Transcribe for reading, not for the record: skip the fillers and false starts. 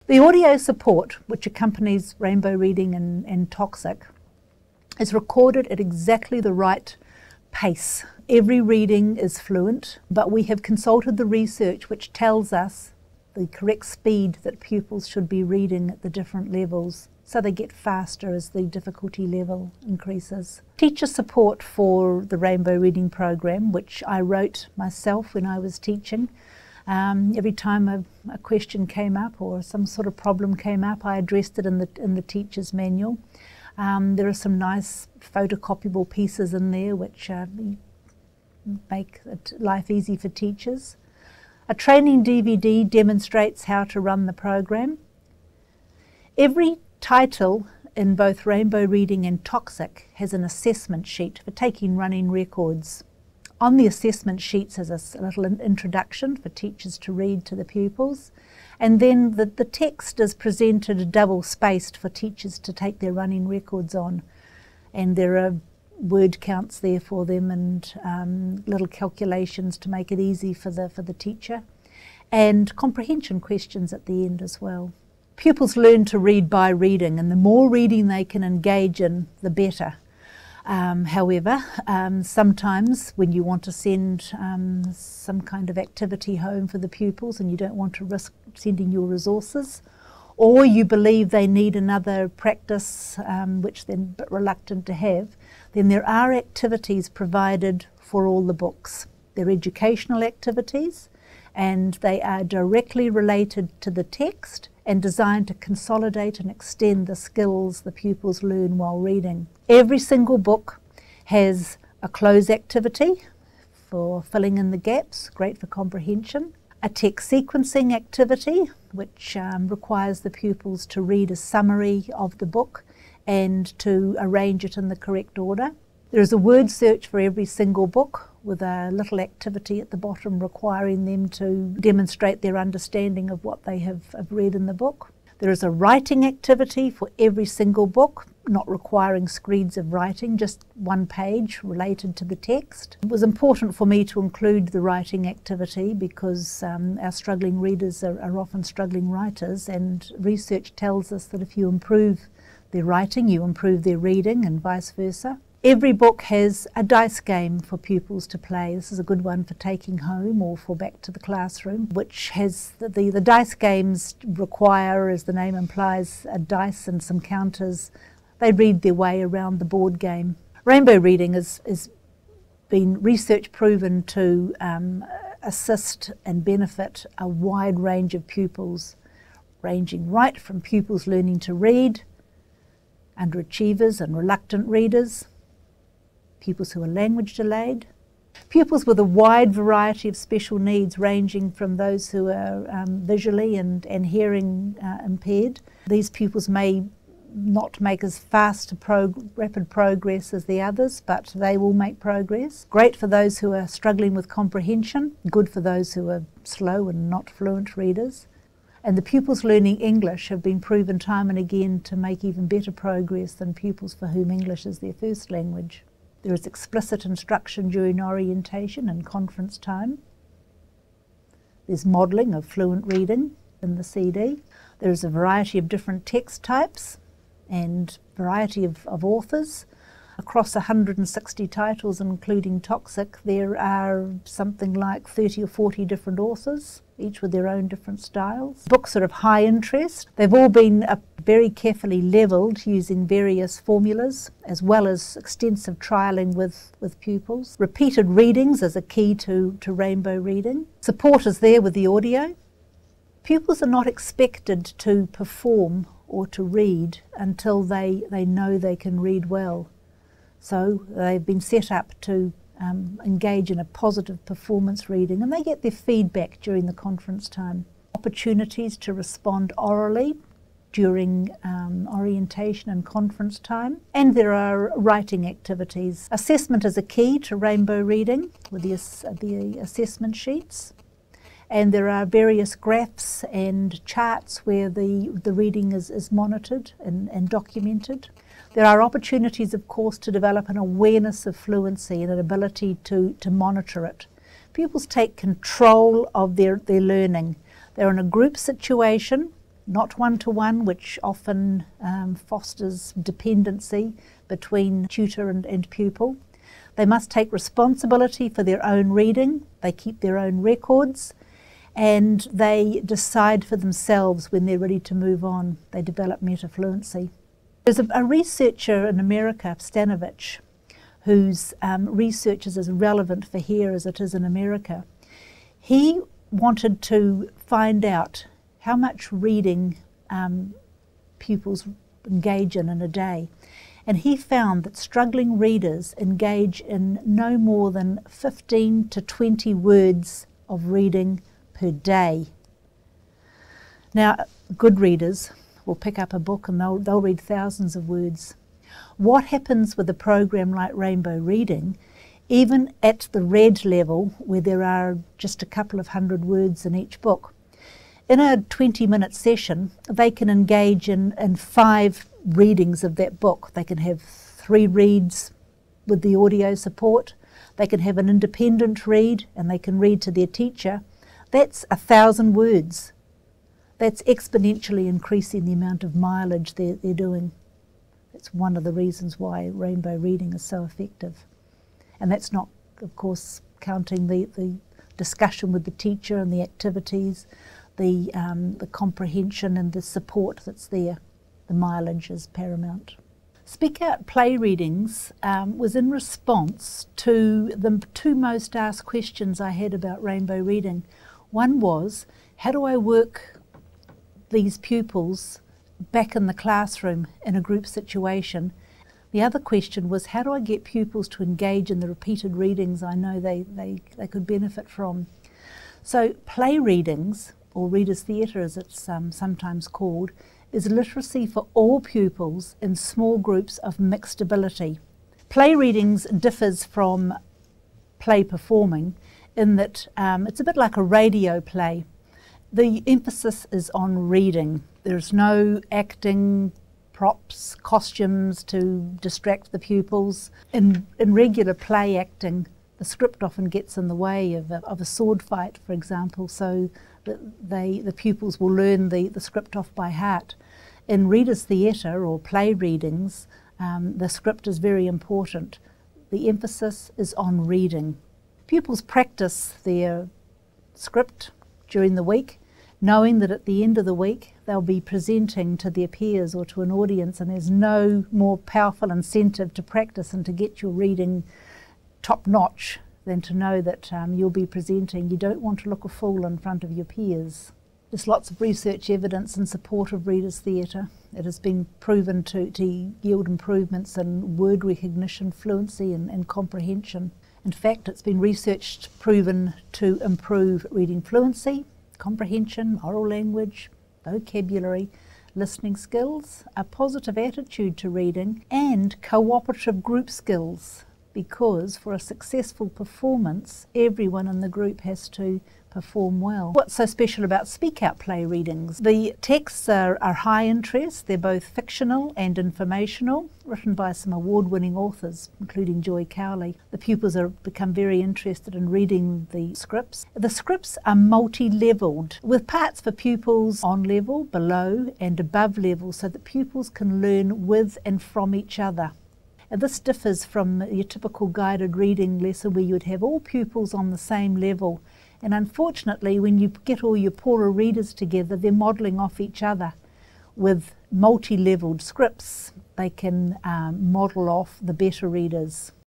The audio support, which accompanies rainbow reading and toxic, is recorded at exactly the right pace. Every reading is fluent, but we have consulted the research which tells us the correct speed that pupils should be reading at the different levels, so they get faster as the difficulty level increases. Teacher support for the Rainbow Reading program, which I wrote myself when I was teaching. Every time a question came up or some sort of problem came up, I addressed it in the teacher's manual. There are some nice photocopyable pieces in there which make life easy for teachers. A training DVD demonstrates how to run the program. Every title in both Rainbow Reading and Toxic has an assessment sheet for taking running records. On the assessment sheets is a little introduction for teachers to read to the pupils, and then the text is presented double-spaced for teachers to take their running records on, and there are word counts there for them and little calculations to make it easy for the teacher, and comprehension questions at the end as well. Pupils learn to read by reading, and the more reading they can engage in, the better. However, sometimes when you want to send some kind of activity home for the pupils and you don't want to risk sending your resources, or you believe they need another practice, which they're a bit reluctant to have, then there are activities provided for all the books. They're educational activities, and they are directly related to the text and designed to consolidate and extend the skills the pupils learn while reading. Every single book has a close activity for filling in the gaps, great for comprehension, a text sequencing activity which requires the pupils to read a summary of the book and to arrange it in the correct order. There is a word search for every single book with a little activity at the bottom requiring them to demonstrate their understanding of what they have read in the book. There is a writing activity for every single book, not requiring screeds of writing, just one page related to the text. It was important for me to include the writing activity because our struggling readers are often struggling writers, and research tells us that if you improve their writing, you improve their reading, and vice versa. Every book has a dice game for pupils to play. This is a good one for taking home or for back to the classroom, which has the dice games require, as the name implies, a dice and some counters. They read their way around the board game. Rainbow reading has been research proven to assist and benefit a wide range of pupils, ranging right from pupils learning to read, underachievers and reluctant readers, pupils who are language delayed, pupils with a wide variety of special needs ranging from those who are visually and hearing impaired. These pupils may not make as fast rapid progress as the others, but they will make progress. Great for those who are struggling with comprehension, good for those who are slow and not fluent readers. And the pupils learning English have been proven time and again to make even better progress than pupils for whom English is their first language. There is explicit instruction during orientation and conference time. There's modelling of fluent reading in the CD. There is a variety of different text types and variety of authors. Across 160 titles, including Toxic, there are something like 30 or 40 different authors, each with their own different styles. Books are of high interest. They've all been very carefully levelled using various formulas, as well as extensive trialling with pupils. Repeated readings is a key to rainbow reading. Support is there with the audio. Pupils are not expected to perform or to read until they know they can read well. So they've been set up to engage in a positive performance reading, and they get their feedback during the conference time. Opportunities to respond orally during orientation and conference time, and there are writing activities. Assessment is a key to rainbow reading with the assessment sheets, and there are various graphs and charts where the reading is monitored and documented. There are opportunities, of course, to develop an awareness of fluency and an ability to monitor it. Pupils take control of their learning. They're in a group situation not one-to-one, which often fosters dependency between tutor and pupil. They must take responsibility for their own reading, they keep their own records, and they decide for themselves when they're ready to move on. They develop meta-fluency. There's a researcher in America, Stanovich, whose research is as relevant for here as it is in America. He wanted to find out how much reading pupils engage in a day. And he found that struggling readers engage in no more than 15 to 20 words of reading per day. Now, good readers will pick up a book and they'll read thousands of words. What happens with a program like Rainbow Reading, even at the red level, where there are just a couple of hundred words in each book, in a 20-minute session, they can engage in 5 readings of that book. They can have 3 reads with the audio support. They can have an independent read, and they can read to their teacher. That's 1,000 words. That's exponentially increasing the amount of mileage they're doing. That's one of the reasons why Rainbow Reading is so effective. And that's not, of course, counting the discussion with the teacher and the activities, the comprehension and the support that's there. The mileage is paramount. Speak Out play readings was in response to the 2 most asked questions I had about Rainbow Reading. One was, how do I work these pupils back in the classroom in a group situation? The other question was, how do I get pupils to engage in the repeated readings I know they could benefit from? So play readings, or readers' theatre as it's sometimes called, is literacy for all pupils in small groups of mixed ability. Play readings differs from play performing in that it's a bit like a radio play. The emphasis is on reading. There's no acting, props, costumes to distract the pupils. In regular play acting, the script often gets in the way of a sword fight, for example, so that the pupils will learn the script off by heart. In readers' theatre or play readings, the script is very important. The emphasis is on reading. Pupils practice their script during the week, knowing that at the end of the week they'll be presenting to their peers or to an audience, and there's no more powerful incentive to practice and to get your reading top-notch than to know that you'll be presenting. You don't want to look a fool in front of your peers. There's lots of research evidence in support of readers' theatre. It has been proven to yield improvements in word recognition, fluency and comprehension. In fact, it's been researched proven to improve reading fluency, comprehension, oral language, vocabulary, listening skills, a positive attitude to reading, and cooperative group skills, because for a successful performance, everyone in the group has to perform well. What's so special about Speak Out play readings? The texts are high interest. They're both fictional and informational, written by some award-winning authors, including Joy Cowley. The pupils become very interested in reading the scripts. The scripts are multi-levelled, with parts for pupils on level, below and above level, so that pupils can learn with and from each other. And this differs from your typical guided reading lesson where you'd have all pupils on the same level. And unfortunately, when you get all your poorer readers together, they're modelling off each other. With multi-levelled scripts, they can model off the better readers.